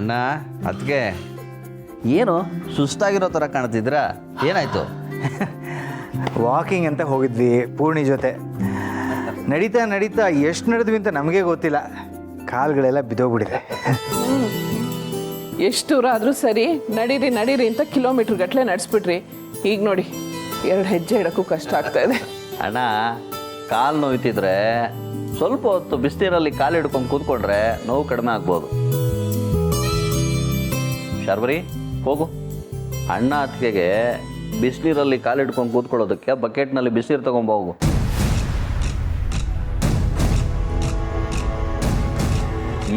ಅಣ್ಣ ಅದಕ್ಕೆ ಏನು ಸುಸ್ತಾಗಿರೋ ಥರ ಕಾಣ್ತಿದ್ದೀರಾ, ಏನಾಯಿತು? ವಾಕಿಂಗ್ ಅಂತ ಹೋಗಿದ್ವಿ ಪೂರ್ಣಿ ಜೊತೆ. ನಡೀತಾ ನಡೀತಾ ಎಷ್ಟು ನಡೆದ್ವಿ ಅಂತ ನಮಗೆ ಗೊತ್ತಿಲ್ಲ, ಕಾಲುಗಳೆಲ್ಲ ಬಿದ್ದೋಗ್ಬಿಟ್ಟಿದೆ. ಎಷ್ಟು ದೂರ ಆದರೂ ಸರಿ ನಡೀರಿ ನಡೀರಿ ಅಂತ ಕಿಲೋಮೀಟ್ರ್ ಗಟ್ಟಲೆ ನಡೆಸ್ಬಿಟ್ರಿ. ಈಗ ನೋಡಿ 2 ಹೆಜ್ಜೆ ಇಡೋಕ್ಕೂ ಕಷ್ಟ ಆಗ್ತಾ ಇದೆ. ಅಣ್ಣ ಕಾಲು ನೋಯ್ತಿದ್ರೆ ಸ್ವಲ್ಪ ಹೊತ್ತು ಬಿಸಿನೀರಲ್ಲಿ ಕಾಲು ಹಿಡ್ಕೊಂಡು ಕೂತ್ಕೊಂಡ್ರೆ ನೋವು ಕಡಿಮೆ ಆಗ್ಬೋದು. ಶಾರ್ವರಿ ಹೋಗು, ಅಣ್ಣ ಅತ್ತಿಗೆಗೆ ಬಿಸಿನೀರಲ್ಲಿ ಕಾಲು ಹಿಡ್ಕೊಂಡು ಕೂತ್ಕೊಳ್ಳೋದಕ್ಕೆ ಬಕೆಟ್ನಲ್ಲಿ ಬಿಸಿನೀರು ತಗೊಂಬ ಹೋಗು.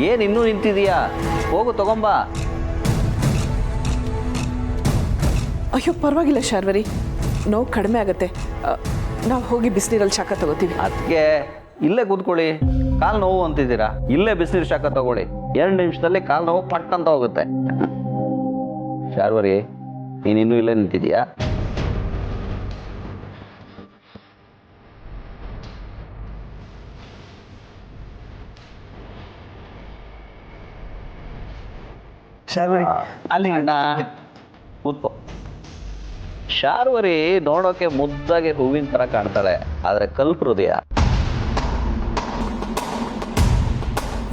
ಏನು ಇನ್ನೂ ನಿಂತಿದೀಯಾ? ಹೋಗು ತಗೊಂಬ. ಅಯ್ಯೋ ಪರವಾಗಿಲ್ಲ ಶಾರ್ವರಿ, ನೋವು ಕಡಿಮೆ ಆಗುತ್ತೆ. ನಾವು ಹೋಗಿ ಬಿಸಿನೀರಲ್ಲಿ ಶಾಖ ತಗೋತೀವಿ. ಅದಕ್ಕೆ ಇಲ್ಲೇ ಕೂತ್ಕೊಳ್ಳಿ, ಕಾಲು ನೋವು ಅಂತಿದ್ದೀರಾ, ಇಲ್ಲೇ ಬಿಸಿನೀರು ಶಾಖ ತಗೊಳ್ಳಿ. 2 ನಿಮಿಷದಲ್ಲಿ ಕಾಲು ನೋವು ಪಟ್ ಅಂತ ಹೋಗುತ್ತೆ. ಶಾರ್ವರಿ ನೀನಿನ್ನೂ ಇಲ್ಲೇ ನಿಂತಿದೀಯಾ? ಶಾರ್ವರಿ ಅಲ್ಲಿ ಅಣ್ಣ ಕೂತ್ಕೋ. ಶಾರ್ವರಿ ನೋಡೋಕೆ ಮುದ್ದಾಗಿ ಹೂವಿನ ಥರ ಕಾಣ್ತಾಳೆ, ಆದರೆ ಕಲ್ಪ್ ಹೃದಯ.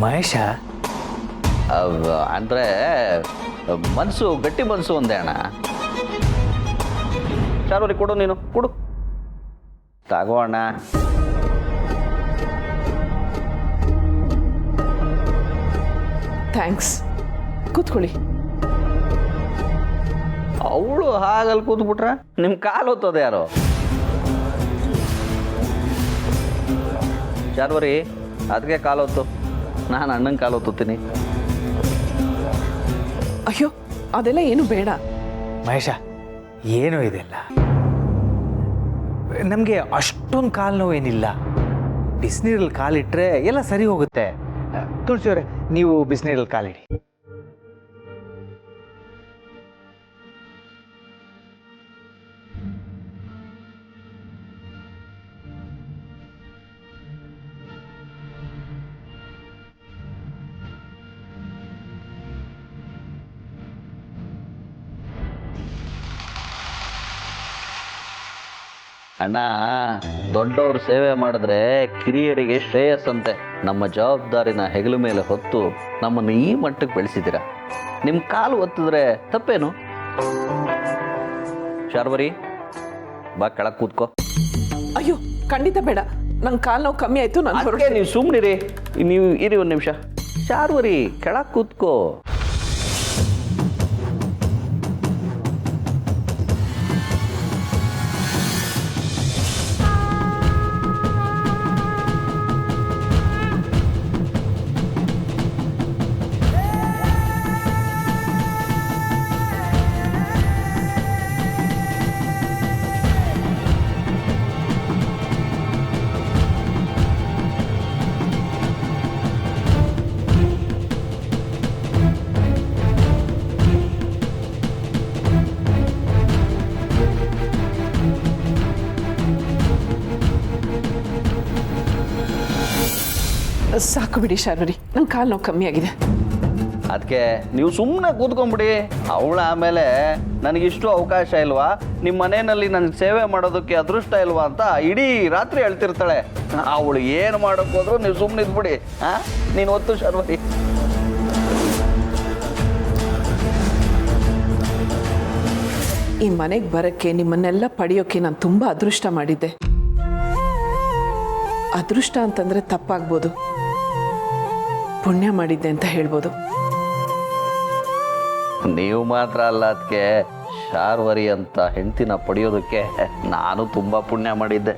ಮಹೇಶ ಅಂದರೆ ಮನಸ್ಸು ಗಟ್ಟಿ ಮನಸ್ಸು ಒಂದೇ ಅಣ್ಣ. ಶಾರ್ವರಿ ಕೊಡು, ನೀನು ಕೊಡು, ತಗೋ ಅಣ್ಣ. ಥ್ಯಾಂಕ್ಸ್, ಕೂತ್ಕೊಳ್ಳಿ. ಅವಳು ಹಾಗಲ್ಲಿ ಕೂತ್ಬಿಟ್ರೆ ನಿಮ್ಮ ಕಾಲು ಹೊತ್ತೋದು ಯಾರು? ಶಾರ್ವರಿ ಅದಕ್ಕೆ ಕಾಲು ಹೊತ್ತು, ನಾನು ಅಣ್ಣನ ಕಾಲು ಹೊತ್ತುತ್ತೀನಿ. ಅಯ್ಯೋ ಅದೆಲ್ಲ ಏನು ಬೇಡ. ಮಹೇಶ ಏನೂ ಇದೆಲ್ಲ, ನಮಗೆ ಅಷ್ಟೊಂದು ಕಾಲು ನೋವೇನಿಲ್ಲ. ಬಿಸಿನೀರಲ್ಲಿ ಕಾಲಿಟ್ಟರೆ ಎಲ್ಲ ಸರಿ ಹೋಗುತ್ತೆ. ತುಳಸಿಯವರೇ, ನೀವು ಬಿಸಿನೀರಲ್ಲಿ ಕಾಲಿಡಿ. ಅಣ್ಣ, ದೊಡ್ಡವರು ಸೇವೆ ಮಾಡಿದ್ರೆ ಕಿರಿಯರಿಗೆ ಶ್ರೇಯಸ್ಸಂತೆ. ನಮ್ಮ ಜವಾಬ್ದಾರಿನ ಹೆಗಲ ಮೇಲೆ ಹೊತ್ತು ನಮ್ಮನ್ನು ಈ ಮಟ್ಟಕ್ಕೆ ಬೆಳೆಸಿದ್ದೀರ. ನಿಮ್ಮ ಕಾಲು ಒತ್ತಿದ್ರೆ ತಪ್ಪೇನು? ಶಾರ್ವರಿ ಬಾ, ಕೆಳಗೆ ಕೂತ್ಕೋ. ಅಯ್ಯೋ ಖಂಡಿತ ಬೇಡ, ನಂಗೆ ಕಾಲು ನೋವು ಕಮ್ಮಿ ಆಯಿತು, ನಾನು ಹೊರಗೆ. ನೀವು ಸುಮ್ಮನಿರಿ, ನೀವು ಇರಿ ಒಂದು ನಿಮಿಷ. ಶಾರ್ವರಿ ಕೆಳಗೆ ಕೂತ್ಕೋ. ಸಾಕು ಬಿಡಿ ಶಾರ್ವರಿ, ನಂಗೆ ಕಾಲು ನೋವು ಕಮ್ಮಿ ಆಗಿದೆ. ಅದಕ್ಕೆ ನೀವು ಸುಮ್ಮನೆ ಕೂತ್ಕೊಂಡ್ಬಿಡಿ. ಅವಳು ಆಮೇಲೆ ನನಗಿಷ್ಟು ಅವಕಾಶ ಇಲ್ವಾ, ನಿಮ್ಮ ಮನೆಯಲ್ಲಿ ನನಗೆ ಸೇವೆ ಮಾಡೋದಕ್ಕೆ ಅದೃಷ್ಟ ಇಲ್ವಾ ಅಂತ ಇಡೀ ರಾತ್ರಿ ಹೇಳ್ತಿರ್ತಾಳೆ. ಅವಳು ಏನು ಮಾಡೋಕ್ಕೆ ಹೋದ್ರು ನೀವು ಸುಮ್ಮನೆ ಇದ್ಬಿಡಿ. ನೀನು ಒತ್ತು ಶಾರ್ವರಿ. ಈ ಮನೆಗೆ ಬರೋಕ್ಕೆ, ನಿಮ್ಮನ್ನೆಲ್ಲ ಪಡೆಯೋಕ್ಕೆ ನಾನು ತುಂಬ ಅದೃಷ್ಟ ಮಾಡಿದ್ದೆ. ಅದೃಷ್ಟ ಅಂತಂದರೆ ತಪ್ಪಾಗ್ಬೋದು, ಪುಣ್ಯ ಮಾಡಿದ್ದೆ ಅಂತ ಹೇಳ್ಬೋದು. ನೀವು ಮಾತ್ರ ಅಲ್ಲ, ಅದಕ್ಕೆ ಶಾರ್ವರಿ ಅಂತ ಹೆಂಡ್ತಿನ ಪಡೆಯೋದಕ್ಕೆ ನಾನು ತುಂಬ ಪುಣ್ಯ ಮಾಡಿದ್ದೆ.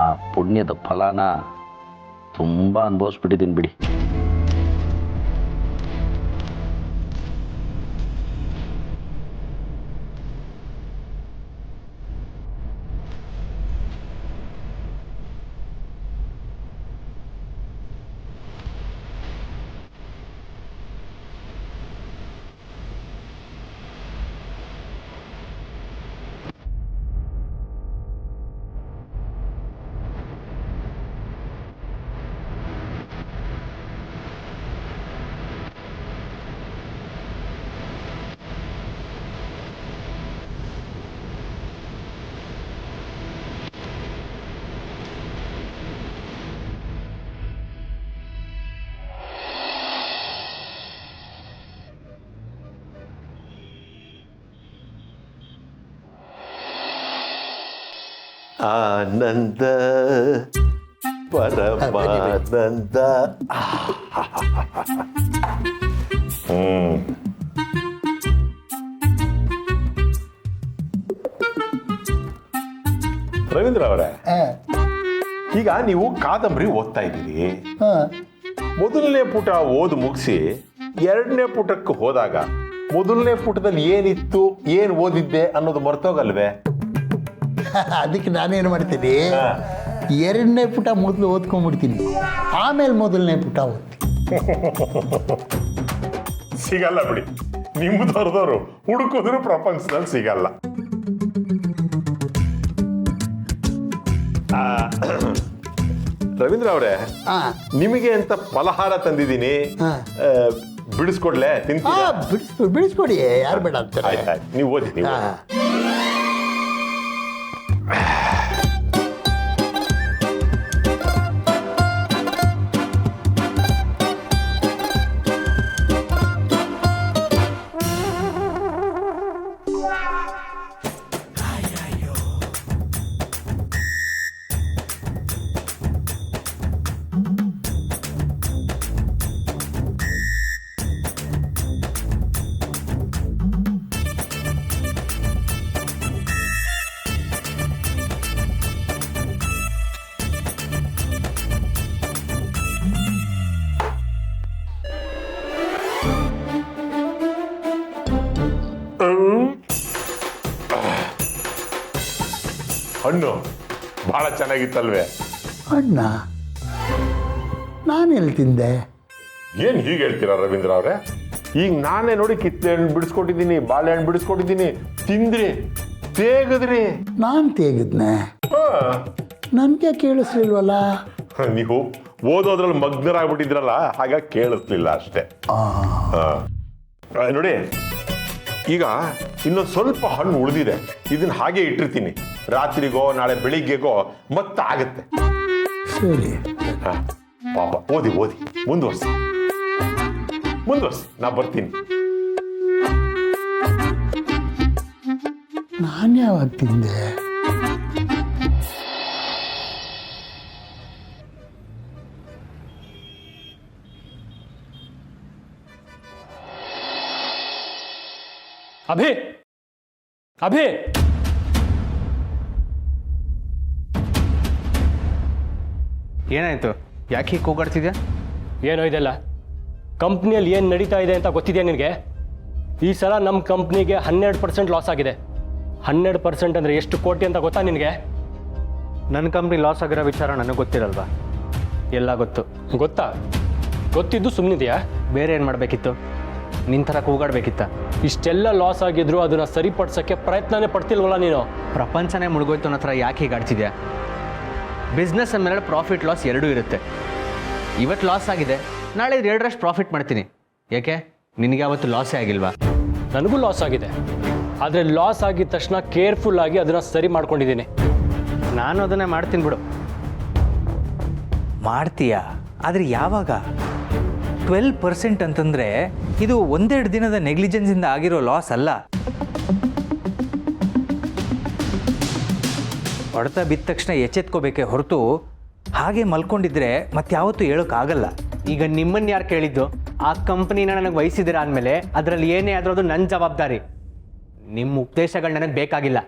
ಆ ಪುಣ್ಯದ ಫಲನ ತುಂಬ ಅನುಭವಿಸ್ಬಿಟ್ಟಿದ್ದೀನಿ ಬಿಡಿ. ಆನಂದ ಪರಮಾನಂದ. ರವೀಂದ್ರ ಅವರೇ, ಈಗ ನೀವು ಕಾದಂಬರಿ ಓದ್ತಾ ಇದ್ದೀರಿ. ಮೊದಲನೇ ಪುಟ ಓದು ಮುಗಿಸಿ ಎರಡನೇ ಪುಟಕ್ಕೆ ಹೋದಾಗ ಮೊದಲನೇ ಪುಟದಲ್ಲಿ ಏನಿತ್ತು, ಏನ್ ಓದಿದ್ದೆ ಅನ್ನೋದು ಮರ್ತೋಗಲ್ವೇ? ಅದಕ್ಕೆ ನಾನೇನು ಮಾಡ್ತೀನಿ, ಎರಡನೇ ಪುಟ ಮೊದಲು ಓದ್ಕೊಂಡ್ಬಿಡ್ತೀನಿ, ಆಮೇಲೆ ಮೊದಲನೇ ಪುಟ ಓದ್ತೀನಿ. ಸಿಗಲ್ಲ ಬಿಡಿ, ನಿಮ್ಮದವ್ರದವ್ರು ಹುಡುಕಿದ್ರು ಪ್ರಪಂಚದಲ್ಲಿ ಸಿಗಲ್ಲ. ರವೀಂದ್ರ ಅವರೇ, ನಿಮಗೆ ಅಂತ ಫಲಹಾರ ತಂದಿದ್ದೀನಿ, ಬಿಡಿಸ್ಕೊಡ್ಲೆ? ತಿಂತೀರಾ? ಬಿಡಿಸ್ಕೊಡಿ, ಯಾರು ಬೇಡ ಅಂತಾರೆ. ಆಯ್ತು, ನೀವು ಓದಿ, ನೀವು ಓದಿ. ಹಣ್ಣು ಬಹಳ ಚೆನ್ನಾಗಿತ್ತಲ್ವೇ? ಅಣ್ಣ, ನಾನೆಲ್ಲಿ ತಿಂದೆ? ಏನ್ ಹೀಗೆ ಹೇಳ್ತೀರಾ ರವೀಂದ್ರ ಅವರೇ? ಈಗ ನಾನೇ ನೋಡಿ ಕಿತ್ತಳೆ ಹಣ್ಣು ಬಿಡಿಸ್ಕೊಟ್ಟಿದ್ದೀನಿ, ಬಾಳೆಹಣ್ಣು ಬಿಡಿಸ್ಕೊಟ್ಟಿದ್ದೀನಿ, ತಿಂದ್ರಿ, ತೇಗದ್ರಿ. ನಾನು ತೇಗಿದ್ನೆ, ನನಗೆ ಕೇಳಿಸ್ಲಿಲ್ವಲ್ಲ. ನೀವು ಓದೋದ್ರಲ್ಲಿ ಮಗ್ನರಾಗ್ಬಿಟ್ಟಿದ್ರಲ್ಲ, ಹಾಗಾಗಿ ಕೇಳಿಸ್ಲಿಲ್ಲ ಅಷ್ಟೇ. ನೋಡಿ, ಈಗ ಇನ್ನೊಂದು ಸ್ವಲ್ಪ ಹಣ್ಣು ಉಳಿದಿದೆ, ಇದನ್ನ ಹಾಗೆ ಇಟ್ಟಿರ್ತೀನಿ, ರಾತ್ರಿಗೋ ನಾಳೆ ಬೆಳಿಗ್ಗೆಗೋ ಮತ್ತೆ ಆಗತ್ತೆ. ಸರಿ. ಪಾಪ, ಓದಿ ಓದಿ, ಮುಂದುವರ್ಸಿ, ನಾ ಬರ್ತೀನಿ. ನಾನು ಯಾವಾಗ ತಿಂದೆ? ಅಭಿ, ಅಭಿ, ಏನಾಯ್ತು? ಯಾಕೆ ಹೀಗೆ ಕೂಗಾಡ್ತಿದ್ಯಾ? ಏನೋ ಇದೆಲ್ಲ ಕಂಪ್ನಿಯಲ್ಲಿ ಏನು ನಡೀತಾ ಇದೆ ಅಂತ ಗೊತ್ತಿದೆಯಾ ನಿನಗೆ? ಈ ಸಲ ನಮ್ಮ ಕಂಪ್ನಿಗೆ 12% ಲಾಸ್ ಆಗಿದೆ. 12% ಅಂದರೆ ಎಷ್ಟು ಕೋಟಿ ಅಂತ ಗೊತ್ತಾ ನಿನಗೆ? ನನ್ನ ಕಂಪ್ನಿ ಲಾಸ್ ಆಗಿರೋ ವಿಚಾರ ನನಗೆ ಗೊತ್ತಿರಲ್ವಾ? ಎಲ್ಲ ಗೊತ್ತು. ಗೊತ್ತಾ? ಗೊತ್ತಿದ್ದು ಸುಮ್ಮನಿದೆಯಾ? ಬೇರೆ ಏನು ಮಾಡಬೇಕಿತ್ತು? ನಿನ್ನ ಥರ ಕೂಗಾಡ್ಬೇಕಿತ್ತ? ಇಷ್ಟೆಲ್ಲ ಲಾಸ್ ಆಗಿದ್ರು ಅದನ್ನು ಸರಿಪಡಿಸೋಕ್ಕೆ ಪ್ರಯತ್ನನೇ ಪಡ್ತಿಲ್ವಲ್ಲ ನೀನು? ಪ್ರಪಂಚನೇ ಮುಳುಗೋಯ್ತು ಅನ್ನೋ ಥರ ಯಾಕೆ ಹೀಗೆ ಆಡ್ತಿದ್ಯಾ? ಬಿಸ್ನೆಸ್ ಅಂದಮೇಲೆ ಪ್ರಾಫಿಟ್ ಲಾಸ್ ಎರಡೂ ಇರುತ್ತೆ. ಇವತ್ತು ಲಾಸ್ ಆಗಿದೆ, ನಾಳೆ 2ರಷ್ಟು ಪ್ರಾಫಿಟ್ ಮಾಡ್ತೀನಿ. ಯಾಕೆ, ನಿನಗೆ ಯಾವತ್ತು ಲಾಸೇ ಆಗಿಲ್ವಾ? ನನಗೂ ಲಾಸ್ ಆಗಿದೆ, ಆದರೆ ಲಾಸ್ ಆಗಿದ ತಕ್ಷಣ ಕೇರ್ಫುಲ್ ಆಗಿ ಅದನ್ನು ಸರಿ ಮಾಡ್ಕೊಂಡಿದ್ದೀನಿ. ನಾನು ಅದನ್ನೇ ಮಾಡ್ತೀನಿ ಬಿಡು. ಮಾಡ್ತೀಯಾ? ಆದರೆ ಯಾವಾಗ? 12% ಅಂತಂದರೆ ಇದು ಒಂದೆರಡು ದಿನದ ನೆಗ್ಲಿಜೆನ್ಸಿಂದ ಆಗಿರೋ ಲಾಸ್ ಅಲ್ಲ. ಹೊಡೆತ ಬಿದ್ದ ತಕ್ಷಣ ಎಚ್ಚೆತ್ಕೋಬೇಕೆ ಹೊರತು ಹಾಗೆ ಮಲ್ಕೊಂಡಿದ್ರೆ ಮತ್ತಾವತ್ತೂ ಹೇಳೋಕ್ಕಾಗಲ್ಲ. ಈಗ ನಿಮ್ಮನ್ನು ಯಾರು ಕೇಳಿದ್ದು? ಆ ಕಂಪ್ನಿನ ನನಗೆ ವಹಿಸಿದ್ದೀರಾ ಅಂದಮೇಲೆ ಅದರಲ್ಲಿ ಏನೇ ಆದರೂ ಅದು ನನ್ನ ಜವಾಬ್ದಾರಿ. ನಿಮ್ಮ ಉಪದೇಶಗಳು ನನಗೆ ಬೇಕಾಗಿಲ್ಲ.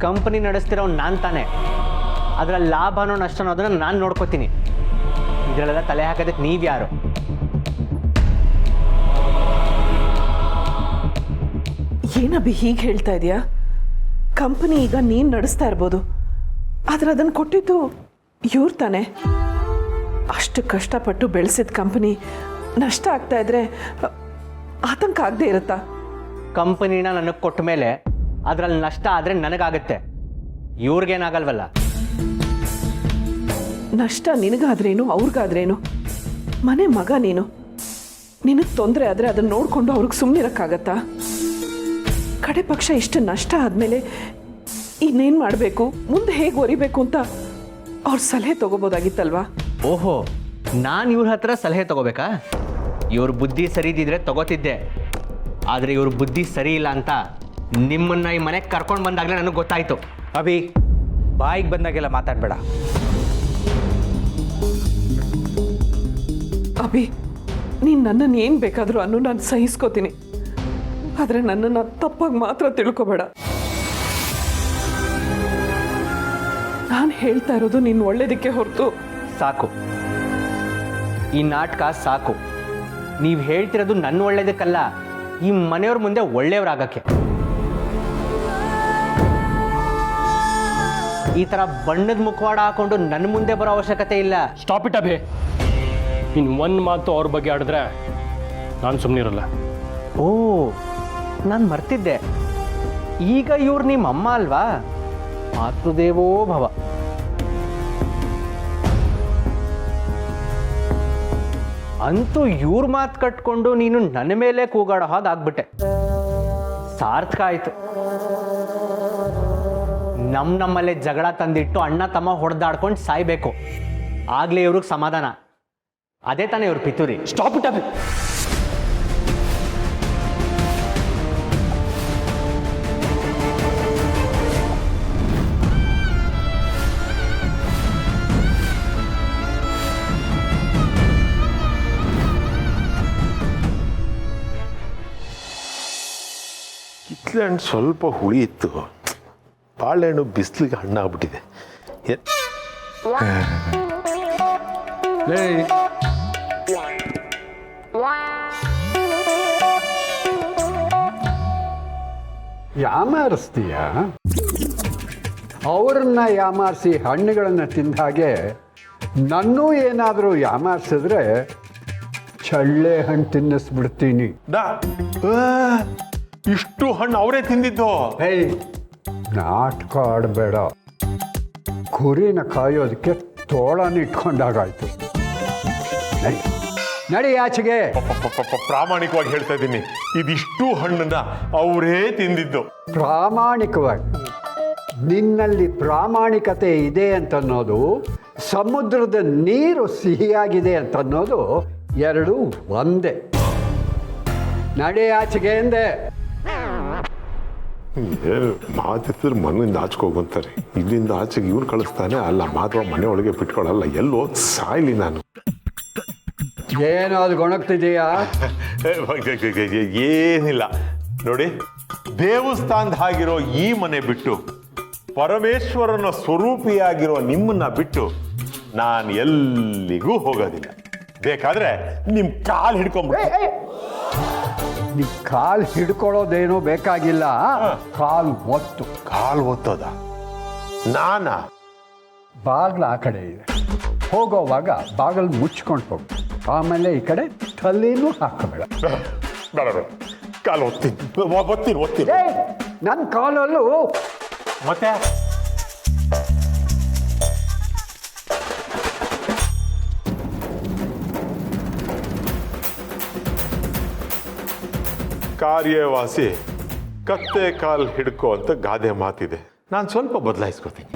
ಕಂಪ್ನಿ ನಡೆಸ್ತಿರೋ ನಾನು ತಾನೇ, ಅದರಲ್ಲಿ ಲಾಭನೋ ನಷ್ಟನೋ ಅದನ್ನು ನಾನು ನೋಡ್ಕೋತೀನಿ. ಇದರಲ್ಲೆಲ್ಲ ತಲೆ ಹಾಕೋದಕ್ಕೆ ನೀವು ಯಾರು? ಏನಬ್ಬಿ ಹೀಗೆ ಹೇಳ್ತಾ ಇದೆಯಾ? ಕಂಪನಿ ಈಗ ನೀನು ನಡೆಸ್ತಾ ಇರ್ಬೋದು, ಆದರೆ ಅದನ್ನು ಕೊಟ್ಟಿದ್ದು ಇವ್ರು ತಾನೆ. ಅಷ್ಟು ಕಷ್ಟಪಟ್ಟು ಬೆಳೆಸಿದ ಕಂಪನಿ ನಷ್ಟ ಆಗ್ತಾ ಇದ್ರೆ ಆತಂಕ ಆಗದೆ ಇರುತ್ತಾ? ಕಂಪನಿನ ನನಗೆ ಕೊಟ್ಟ ಮೇಲೆ ಅದರಲ್ಲಿ ನಷ್ಟ ಆದರೆ ನನಗಾಗತ್ತೆ, ಇವ್ರಿಗೇನಾಗಲ್ವಲ್ಲ. ನಷ್ಟ ನಿನಗಾದ್ರೇನು ಅವ್ರಿಗಾದ್ರೇನು? ಮನೆ ಮಗ ನೀನು. ನಿನಗೆ ತೊಂದರೆ ಆದರೆ ಅದನ್ನು ನೋಡಿಕೊಂಡು ಅವ್ರಿಗೆ ಸುಮ್ಮನಿರೋಕ್ಕಾಗತ್ತಾ? ಕಡೆ ಪಕ್ಷ ಇಷ್ಟು ನಷ್ಟ ಆದಮೇಲೆ ಇನ್ನೇನು ಮಾಡಬೇಕು, ಮುಂದೆ ಹೇಗೆ ಒರಿಬೇಕು ಅಂತ ಅವ್ರ ಸಲಹೆ ತಗೋಬೋದಾಗಿತ್ತಲ್ವಾ? ಓಹೋ, ನಾನು ಇವ್ರ ಹತ್ರ ಸಲಹೆ ತಗೋಬೇಕಾ? ಇವ್ರ ಬುದ್ಧಿ ಸರಿ ಇದ್ದಿದ್ರೆ ತಗೋತಿದ್ದೆ, ಆದರೆ ಇವ್ರ ಬುದ್ಧಿ ಸರಿ ಇಲ್ಲ ಅಂತ ನಿಮ್ಮನ್ನ ಈ ಮನೆಗೆ ಕರ್ಕೊಂಡು ಬಂದಾಗಲೇ ನನಗೆ ಗೊತ್ತಾಯ್ತು. ಅಭಿ, ಬಾಯಿಗೆ ಬಂದಾಗೆಲ್ಲ ಮಾತಾಡಬೇಡ. ಅಭಿ, ನೀನು ನನ್ನನ್ನು ಏನು ಬೇಕಾದರೂ ಅನ್ನು ನಾನು ಸಹಿಸ್ಕೋತೀನಿ, ಆದರೆ ನನ್ನನ್ನು ತಪ್ಪಾಗಿ ಮಾತ್ರ ತಿಳ್ಕೊಬೇಡ. ನಾನು ಹೇಳ್ತಾ ಇರೋದು ನೀನು ಒಳ್ಳೇದಕ್ಕೆ ಹೊರತು. ಸಾಕು, ಈ ನಾಟಕ ಸಾಕು. ನೀವು ಹೇಳ್ತಿರೋದು ನನ್ನ ಒಳ್ಳೇದಕ್ಕಲ್ಲ, ಈ ಮನೆಯವ್ರ ಮುಂದೆ ಒಳ್ಳೆಯವ್ರಾಗಕ್ಕೆ. ಈ ಥರ ಬಣ್ಣದ ಮುಖವಾಡ ಹಾಕೊಂಡು ನನ್ನ ಮುಂದೆ ಬರೋ ಅವಶ್ಯಕತೆ ಇಲ್ಲ. Stop it Abhi. ಇನ್ನು ಒಂದು ಮಾತು ಅವ್ರ ಬಗ್ಗೆ ಆಡಿದ್ರೆ ನಾನು ಸುಮ್ಮನಿರಲ್ಲ. ಓ, ನಾನು ಮರ್ತಿದ್ದೆ. ಈಗ ಇವ್ರು ನಿಮ್ಮ ಅಮ್ಮ ಅಲ್ವಾ? ಮಾತೃದೇವೋ ಭವ. ಅಂತೂ ಇವ್ರ ಮಾತು ಕಟ್ಕೊಂಡು ನೀನು ನನ್ನ ಮೇಲೆ ಕೂಗಾಡೋ ಹಾಗಾಗ್ಬಿಟ್ಟೆ. ಸಾರ್ಥಕ ಆಯ್ತು. ನಮ್ಮಲ್ಲೇ ಜಗಳ ತಂದಿಟ್ಟು ಅಣ್ಣ ತಮ್ಮ ಹೊಡೆದಾಡ್ಕೊಂಡು ಸಾಯ್ಬೇಕು, ಆಗ್ಲೇ ಇವ್ರಿಗೆ ಸಮಾಧಾನ. ಅದೇ ತಾನೇ ಇವ್ರ ಪಿತೂರಿ. Stop it Abhi. ಕಿತ್ಲೆಹಣ್ಣು ಸ್ವಲ್ಪ ಹುಳಿ ಇತ್ತು, ಬಾಳೆಹಣ್ಣು ಬಿಸಿಲಿಗೆ ಹಣ್ಣಾಗ್ಬಿಟ್ಟಿದೆ. ಯಾಮಾರಿಸ್ತೀಯ? ಅವ್ರನ್ನ ಯಾಮಾರಿಸಿ ಹಣ್ಣುಗಳನ್ನು ತಿಂದ ಹಾಗೆ ನನ್ನೂ ಏನಾದರೂ ಯಾಮಾರಿಸಿದ್ರೆ ಚಳ್ಳೆ ಹಣ್ಣು ತಿನ್ನಿಸ್ಬಿಡ್ತೀನಿ. ಇಷ್ಟು ಹಣ್ಣು ಅವರೇ ತಿಂದಿದ್ದು? ಏಯ್, ನಾಟಕ ಆಡಬೇಡ. ಕುರಿನ ಕಾಯೋದಕ್ಕೆ ತೋಳನ ಇಟ್ಕೊಂಡಾಗಾಯ್ತು. ನಡಿ ನಡಿ ಆಚೆಗೆ. ಪ್ರಾಮಾಣಿಕವಾಗಿ ಹೇಳ್ತಾ ಇದ್ದೀನಿ, ಇದಿಷ್ಟು ಹಣ್ಣನ್ನ ಅವರೇ ತಿಂದಿದ್ದು. ಪ್ರಾಮಾಣಿಕವಾಗಿ ನಿನ್ನಲ್ಲಿ ಪ್ರಾಮಾಣಿಕತೆ ಇದೆ ಅಂತನ್ನೋದು, ಸಮುದ್ರದ ನೀರು ಸಿಹಿಯಾಗಿದೆ ಅಂತನ್ನೋದು ಎರಡು ಒಂದೇ. ನಡಿ ಆಚೆಗೆ ಎಂದೆ. ಮಾತಿದ್ರೆ ಮನೆಯಿಂದ ಆಚೆಗೆ ಹೋಗುವಂತಾರೆ, ಇಲ್ಲಿಂದ ಆಚೆಗೆ ಇವ್ನು ಕಳಿಸ್ತಾನೆ. ಅಲ್ಲ, ಮಾತ್ರ ಮನೆ ಒಳಗೆ ಬಿಟ್ಕೊಳ್ಳಲ್ಲ, ಎಲ್ಲೋ ಸಾಯ್ಲಿ ನಾನು. ಏನೋ ಅದು ಗೊಣಗ್ತಿದೆಯಾ? ಏನಿಲ್ಲ ನೋಡಿ, ದೇವಸ್ಥಾನದ ಆಗಿರೋ ಈ ಮನೆ ಬಿಟ್ಟು, ಪರಮೇಶ್ವರನ ಸ್ವರೂಪಿಯಾಗಿರೋ ನಿಮ್ಮನ್ನ ಬಿಟ್ಟು ನಾನು ಎಲ್ಲಿಗೂ ಹೋಗೋದಿಲ್ಲ. ಬೇಕಾದ್ರೆ ನಿಮ್ ಕಾಲು ಹಿಡ್ಕೊಂಡ್ಬಿಟ್ಟು. ನೀ ಕಾಲು ಹಿಡ್ಕೊಳ್ಳೋದೇನೋ ಬೇಕಾಗಿಲ್ಲ, ಕಾಲು ಒತ್ತು. ಕಾಲು ಒತ್ತೋದ? ನಾನಾ? ಬಾಗ್ಲ ಆ ಕಡೆ ಇದೆ, ಹೋಗೋವಾಗ ಬಾಗಿಲು ಮುಚ್ಕೊಂಡು ಹೋಗು. ಆಮೇಲೆ ಈ ಕಡೆ ತಲೆನೂ ಹಾಕಬೇಡ. ಬೇಡ, ಕಾಲು ಒತ್ತೀನಿ. ನನ್ನ ಕಾಲಲ್ಲೂ ಮತ್ತೆ ಕಾರ್ಯವಾಸಿ ಕತ್ತೆ ಕಾಲು ಹಿಡ್ಕೋ ಅಂತ ಗಾದೆ ಮಾತಿದೆ. ನಾನು ಸ್ವಲ್ಪ ಬದಲಾಯಿಸ್ಕೊತೀನಿ,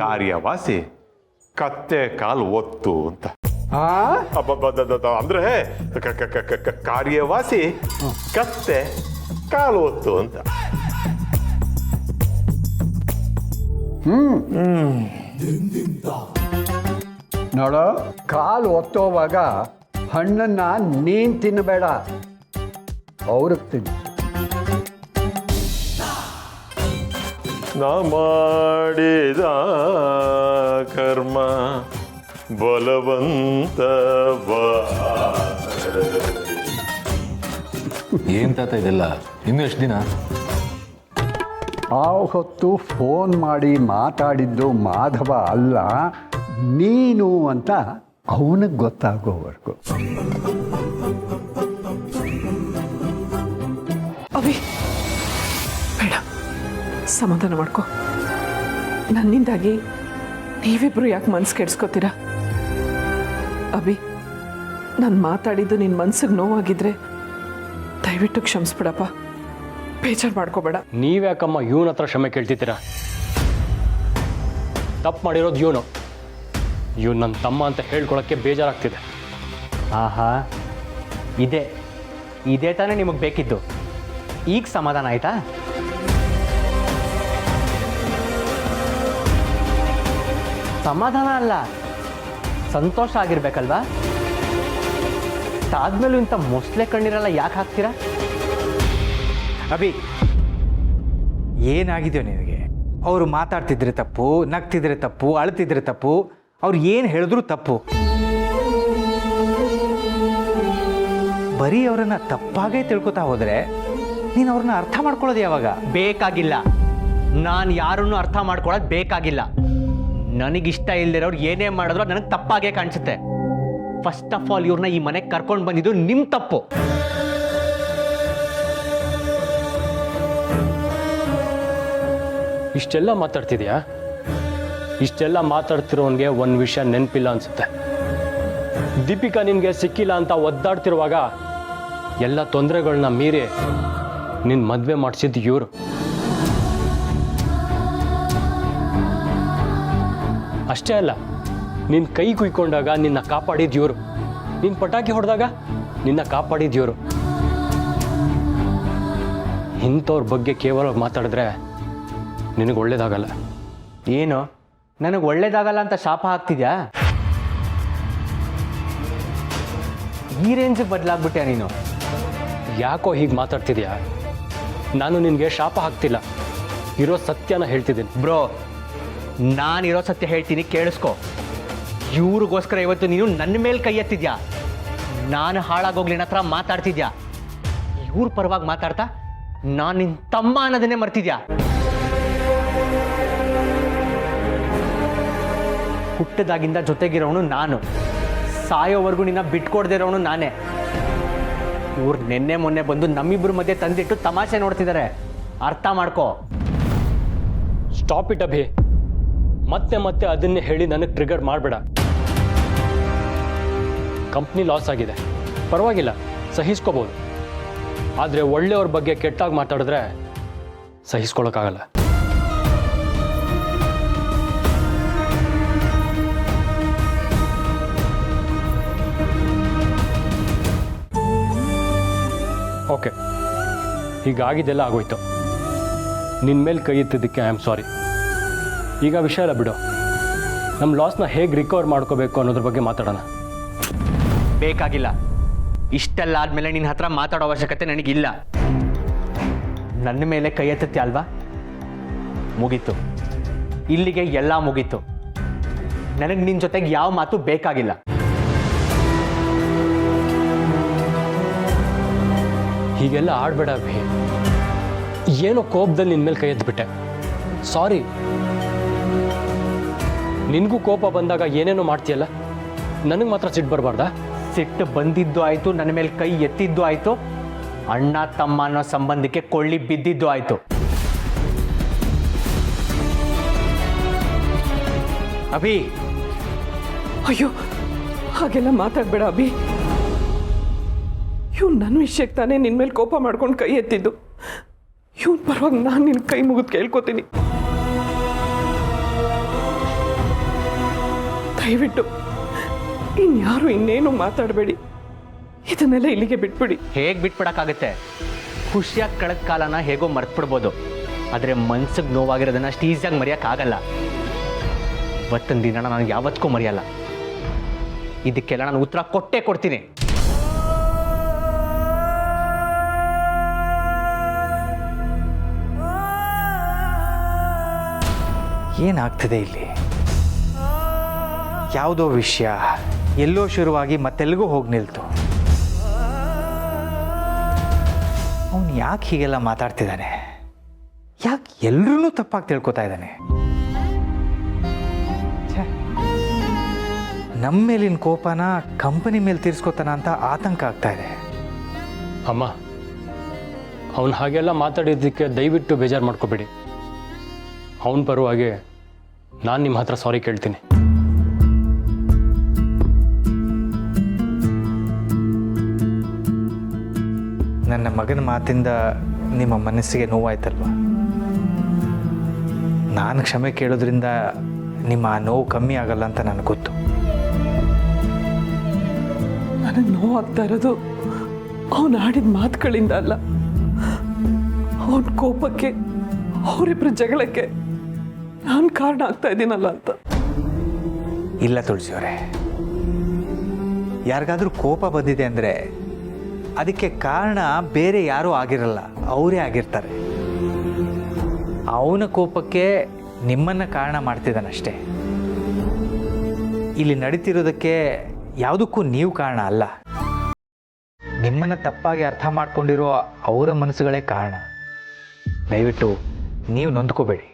ಕಾರ್ಯವಾಸಿ ಕತ್ತೆ ಕಾಲು ಒತ್ತು ಅಂತ. ಅಂದ್ರೆ ಕಾರ್ಯವಾಸಿ ಕತ್ತೆ ಕಾಲು ಒತ್ತು ಅಂತ. ನೋಡೋ, ಕಾಲು ಒತ್ತೋವಾಗ ಹಣ್ಣನ್ನ ನೀನ್ ತಿನ್ನಬೇಡ, ಅವ್ರಿಗೆ ತಿನ್ನು. ನಾ ಮಾಡಿದ ಕರ್ಮ ಬಲವಂತ. ಏನ್ ತಾತ ಇದೆಲ್ಲ? ಇನ್ನು ಎಷ್ಟು ದಿನ? ಆ ಹೊತ್ತು ಫೋನ್ ಮಾಡಿ ಮಾತಾಡಿದ್ದು ಮಾಧವ ಅಲ್ಲ, ನೀನು ಅಂತ ಅವನಿಗೆ ಗೊತ್ತಾಗೋವರೆಗೂ. ಅಭಿ, ಬೇಡ, ಸಮಾಧಾನ ಮಾಡ್ಕೊ. ನನ್ನಿಂದಾಗಿ ನೀವಿಬ್ರು ಯಾಕೆ ಮನ್ಸು ಕೆಡ್ಸ್ಕೊತೀರಾ? ಅಭಿ, ನಾನು ಮಾತಾಡಿದ್ದು ನಿನ್ನ ಮನ್ಸಿಗೆ ನೋವಾಗಿದ್ರೆ ದಯವಿಟ್ಟು ಕ್ಷಮಿಸ್ಬಿಡಪ್ಪ, ಬೇಜಾರು ಮಾಡ್ಕೋಬೇಡ. ನೀವ್ಯಾಕಮ್ಮ ಇವನ ಹತ್ರ ಕ್ಷಮೆ ಕೇಳ್ತಿದ್ದೀರಾ? ತಪ್ಪು ಮಾಡಿರೋದು ಇವನು ನನ್ನ ತಮ್ಮ ಅಂತ ಹೇಳ್ಕೊಳಕ್ಕೆ ಬೇಜಾರಾಗ್ತಿದೆ. ಆಹಾ, ಇದೇ ತಾನೇ ನಿಮಗೆ ಬೇಕಿದ್ದು. ಈಗ ಸಮಾಧಾನ ಆಯ್ತಾ? ಸಮಾಧಾನ ಅಲ್ಲ, ಸಂತೋಷ ಆಗಿರ್ಬೇಕಲ್ವಾ? ಆದ್ಮೇಲೂ ಇಂಥ ಮೊಸಳೆ ಕಣ್ಣೀರೆಲ್ಲ ಯಾಕೆ ಹಾಕ್ತೀರಾ? ಅಭಿ, ಏನಾಗಿದೆಯೋ ನಿನಗೆ? ಅವರು ಮಾತಾಡ್ತಿದ್ರೆ ತಪ್ಪು, ನಗ್ತಿದ್ರೆ ತಪ್ಪು, ಅಳ್ತಿದ್ರೆ ತಪ್ಪು, ಅವ್ರು ಏನು ಹೇಳಿದ್ರು ತಪ್ಪು. ಬರೀ ಅವರನ್ನ ತಪ್ಪಾಗೇ ತಿಳ್ಕೊತಾ ಹೋದರೆ ನೀನು ಅವ್ರನ್ನ ಅರ್ಥ ಮಾಡ್ಕೊಳ್ಳೋದು ಯಾವಾಗ? ಬೇಕಾಗಿಲ್ಲ, ನಾನು ಯಾರನ್ನು ಅರ್ಥ ಮಾಡ್ಕೊಳ್ಳೋದು ಬೇಕಾಗಿಲ್ಲ. ನನಗಿಷ್ಟ ಇಲ್ದಿರೋರು ಏನೇ ಮಾಡಿದ್ರು ನನಗೆ ತಪ್ಪಾಗೇ ಕಾಣಿಸುತ್ತೆ. ಫಸ್ಟ್ ಆಫ್ ಆಲ್ ಇವ್ರನ್ನ ಈ ಮನೆಗೆ ಕರ್ಕೊಂಡು ಬಂದಿದ್ದು ನಿಮ್ಮ ತಪ್ಪು. ಇಷ್ಟೆಲ್ಲ ಮಾತಾಡ್ತಿದ್ಯಾ? ಇಷ್ಟೆಲ್ಲ ಮಾತಾಡ್ತಿರೋನ್ಗೆ ಒಂದು ವಿಷಯ ನೆನಪಿಲ್ಲ ಅನ್ಸುತ್ತೆ. ದೀಪಿಕಾ ನಿನ್ಗೆ ಸಿಕ್ಕಿಲ್ಲ ಅಂತ ಒದ್ದಾಡ್ತಿರುವಾಗ ಎಲ್ಲ ತೊಂದರೆಗಳನ್ನ ಮೀರಿ ನಿನ್ನ ಮದುವೆ ಮಾಡಿಸಿದ್ದು ಇವರು. ಅಷ್ಟೇ ಅಲ್ಲ, ನಿನ್ನ ಕೈ ಕುಯ್ಕೊಂಡಾಗ ನಿನ್ನ ಕಾಪಾಡಿದ್ದು ಇವರು, ನಿನ್ನ ಪಟಾಕಿ ಹೊಡೆದಾಗ ನಿನ್ನ ಕಾಪಾಡಿದ್ದು ಇವರು. ಇಂಥವ್ರ ಬಗ್ಗೆ ಕೇವಲ ಮಾತಾಡಿದ್ರೆ ನಿನಗೆ ಒಳ್ಳೇದಾಗಲ್ಲ. ಏನು, ನನಗೆ ಒಳ್ಳೇದಾಗಲ್ಲ ಅಂತ ಶಾಪ ಹಾಕ್ತಿದ್ಯಾ? ಈ ರೇಂಜಿಗೆ ಬದಲಾಗ್ಬಿಟ್ಯಾ ನೀನು? ಯಾಕೋ ಹೀಗೆ ಮಾತಾಡ್ತಿದ್ಯಾ? ನಾನು ನಿನಗೆ ಶಾಪ ಹಾಕ್ತಿಲ್ಲ, ಇರೋ ಸತ್ಯನ ಹೇಳ್ತಿದ್ದೀನಿ. ಬ್ರೋ, ನಾನಿರೋ ಸತ್ಯ ಹೇಳ್ತೀನಿ, ಕೇಳಿಸ್ಕೊ. ಇವ್ರಿಗೋಸ್ಕರ ಇವತ್ತು ನೀನು ನನ್ನ ಮೇಲೆ ಕೈ ಎತ್ತಿದ್ಯಾ. ನಾನು ಹಾಳಾಗೋಗ್ಲಿ ಹತ್ರ ಮಾತಾಡ್ತಿದ್ಯಾ. ಇವ್ರ ಪರವಾಗಿ ಮಾತಾಡ್ತಾ ನಾನು ನಿನ್ನ ತಮ್ಮ ಅನ್ನೋದನ್ನೇ ಮರ್ತಿದ್ಯಾ. ಹುಟ್ಟದಾಗಿಂದ ಜೊತೆಗಿರೋನು ನಾನು, ಸಾಯೋವರೆಗೂ ನಿನ್ನ ಬಿಟ್ಕೊಡ್ದೇ ಇರೋನು ನಾನೇ. ಇವ್ರು ನಿನ್ನೆ ಮೊನ್ನೆ ಬಂದು ನಮ್ಮಿಬ್ಬರ ಮಧ್ಯೆ ತಂದಿಟ್ಟು ತಮಾಷೆ ನೋಡ್ತಿದ್ದಾರೆ. ಅರ್ಥ ಮಾಡ್ಕೋ. Stop it Abhi. ಮತ್ತೆ ಮತ್ತೆ ಅದನ್ನೇ ಹೇಳಿ ನನಗೆ ಟ್ರಿಗರ್ ಮಾಡಬೇಡ. ಕಂಪ್ನಿ ಲಾಸ್ ಆಗಿದೆ, ಪರವಾಗಿಲ್ಲ, ಸಹಿಸ್ಕೋಬೋದು. ಆದರೆ ಒಳ್ಳೆಯವ್ರ ಬಗ್ಗೆ ಕೆಟ್ಟಾಗಿ ಮಾತಾಡಿದ್ರೆ ಸಹಿಸ್ಕೊಳ್ಳೋಕ್ಕಾಗಲ್ಲ. ಓಕೆ, ಹೀಗಾಗಿದ್ದೆಲ್ಲ ಆಗೋಯ್ತು. ನಿನ್ನ ಮೇಲೆ ಕೈ ಎತ್ತಿದ್ದಕ್ಕೆ ಐ ಆಮ್ ಸಾರಿ. ಈಗ ವಿಷಯ ಎಲ್ಲ ಬಿಡು. ನಮ್ಮ ಲಾಸ್ನ ಹೇಗೆ ರಿಕವರ್ ಮಾಡ್ಕೋಬೇಕು ಅನ್ನೋದ್ರ ಬಗ್ಗೆ ಮಾತಾಡೋಣ. ಬೇಕಾಗಿಲ್ಲ. ಇಷ್ಟೆಲ್ಲ ಆದಮೇಲೆ ನಿನ್ನ ಹತ್ರ ಮಾತಾಡೋ ಅವಶ್ಯಕತೆ ನನಗಿಲ್ಲ. ನನ್ನ ಮೇಲೆ ಕೈ ಎತ್ತತ್ತೆ ಅಲ್ವಾ? ಮುಗೀತು, ಇಲ್ಲಿಗೆ ಎಲ್ಲ ಮುಗೀತು. ನನಗೆ ನಿನ್ನ ಜೊತೆಗೆ ಯಾವ ಮಾತು ಬೇಕಾಗಿಲ್ಲ. ಹೀಗೆಲ್ಲ ಆಡಬೇಡ ಅಭಿ. ಏನೋ ಕೋಪದಲ್ಲಿ ನಿನ್ನ ಮೇಲೆ ಕೈ ಎತ್ತಿಬಿಟ್ಟೆ, ಸಾರಿ. ನಿನಗೂ ಕೋಪ ಬಂದಾಗ ಏನೇನೋ ಮಾಡ್ತೀಯಲ್ಲ, ನನಗೆ ಮಾತ್ರ ಸಿಟ್ಟು ಬರಬಾರ್ದಾ? ಸಿಟ್ಟು ಬಂದಿದ್ದು ಆಯಿತು, ನನ್ನ ಮೇಲೆ ಕೈ ಎತ್ತಿದ್ದು ಆಯಿತು, ಅಣ್ಣ ತಮ್ಮ ಅನ್ನೋ ಸಂಬಂಧಕ್ಕೆ ಕೊಳ್ಳಿ ಬಿದ್ದಿದ್ದು ಆಯಿತು. ಅಭಿ, ಅಯ್ಯೋ, ಹಾಗೆಲ್ಲ ಮಾತಾಡಬೇಡ ಅಭಿ. ಇವ್ನು ನನ್ನ ವಿಷಯಕ್ಕೆ ತಾನೇ ನಿನ್ನ ಮೇಲೆ ಕೋಪ ಮಾಡ್ಕೊಂಡು ಕೈ ಎತ್ತಿದ್ದು. ಇವನ್ ಪರವಾಗಿ ನಾನು ನಿನ್ನ ಕೈ ಮುಗಿದು ಕೇಳ್ಕೊತೀನಿ. ದಯವಿಟ್ಟು ಇನ್ಯಾರು ಇನ್ನೇನು ಮಾತಾಡಬೇಡಿ. ಇದನ್ನೆಲ್ಲ ಇಲ್ಲಿಗೆ ಬಿಟ್ಬಿಡಿ. ಹೇಗೆ ಬಿಟ್ಬಿಡಕ್ಕಾಗತ್ತೆ? ಖುಷಿಯಾಗಿ ಕಳೆದ ಕಾಲನ ಹೇಗೋ ಮರ್ತ್ಬಿಡ್ಬೋದು, ಆದರೆ ಮನ್ಸಿಗೆ ನೋವಾಗಿರೋದನ್ನ ಅಷ್ಟು ಈಸಿಯಾಗಿ ಮರೆಯೋಕ್ಕಾಗಲ್ಲ. ಇವತ್ತಿನ ದಿನ ನಾನು ಯಾವತ್ತಿಗೂ ಮರೆಯಲ್ಲ. ಇದಕ್ಕೆಲ್ಲ ನಾನು ಉತ್ತರ ಕೊಟ್ಟೇ ಕೊಡ್ತೀನಿ. ಏನಾಗ್ತದೆ ಇಲ್ಲಿ? ಯಾವುದೋ ವಿಷಯ ಎಲ್ಲೋ ಶುರುವಾಗಿ ಮತ್ತೆಲ್ಲಿಗೂ ಹೋಗಿ ನಿಲ್ತು. ಅವನು ಯಾಕೆ ಹೀಗೆಲ್ಲ ಮಾತಾಡ್ತಿದ್ದಾನೆ? ಯಾಕೆ ಎಲ್ಲರೂ ತಪ್ಪಾಗಿ ತಿಳ್ಕೊತಾ ಇದ್ದಾನೆ? ನಮ್ಮ ಮೇಲಿನ ಕೋಪನ ಕಂಪನಿ ಮೇಲೆ ತೀರಿಸ್ಕೋತಾನ ಅಂತ ಆತಂಕ ಆಗ್ತಾ ಇದೆ. ಅಮ್ಮ, ಅವನು ಹಾಗೆಲ್ಲ ಮಾತಾಡಿದ್ದಕ್ಕೆ ದಯವಿಟ್ಟು ಬೇಜಾರು ಮಾಡ್ಕೋಬೇಡಿ. ಅವನ ಪರವಾಗಿ ನಾನು ನಿಮ್ಮ ಹತ್ರ ಸಾರಿ ಕೇಳ್ತೀನಿ. ನನ್ನ ಮಗನ ಮಾತಿಂದ ನಿಮ್ಮ ಮನಸ್ಸಿಗೆ ನೋವಾಯ್ತಲ್ವ? ನಾನು ಕ್ಷಮೆ ಕೇಳೋದ್ರಿಂದ ನಿಮ್ಮ ಆ ನೋವು ಕಮ್ಮಿ ಆಗಲ್ಲ ಅಂತ ನನಗೆ ಗೊತ್ತು. ನನಗೆ ನೋವಾಗ್ತಾ ಇರೋದು ಅವನು ಆಡಿದ ಮಾತುಗಳಿಂದ ಅಲ್ಲ, ಅವನ ಕೋಪಕ್ಕೆ, ಅವರಿಬ್ಬರ ಜಗಳಕ್ಕೆ ನಾನು ಕಾರಣ ಆಗ್ತಾ ಇದ್ದೀನಲ್ಲ ಅಂತ. ಇಲ್ಲ ತುಳಸಿಯವರೇ, ಯಾರಿಗಾದ್ರೂ ಕೋಪ ಬಂದಿದೆ ಅಂದರೆ ಅದಕ್ಕೆ ಕಾರಣ ಬೇರೆ ಯಾರೂ ಆಗಿರಲ್ಲ, ಅವರೇ ಆಗಿರ್ತಾರೆ. ಅವನ ಕೋಪಕ್ಕೆ ನಿಮ್ಮನ್ನು ಕಾರಣ ಮಾಡ್ತಿದ್ದಾನಷ್ಟೇ. ಇಲ್ಲಿ ನಡೀತಿರೋದಕ್ಕೆ ಯಾವುದಕ್ಕೂ ನೀವು ಕಾರಣ ಅಲ್ಲ. ನಿಮ್ಮನ್ನು ತಪ್ಪಾಗಿ ಅರ್ಥ ಮಾಡ್ಕೊಂಡಿರೋ ಅವರ ಮನಸ್ಸುಗಳೇ ಕಾರಣ. ದಯವಿಟ್ಟು ನೀವು ನೊಂದ್ಕೋಬೇಡಿ.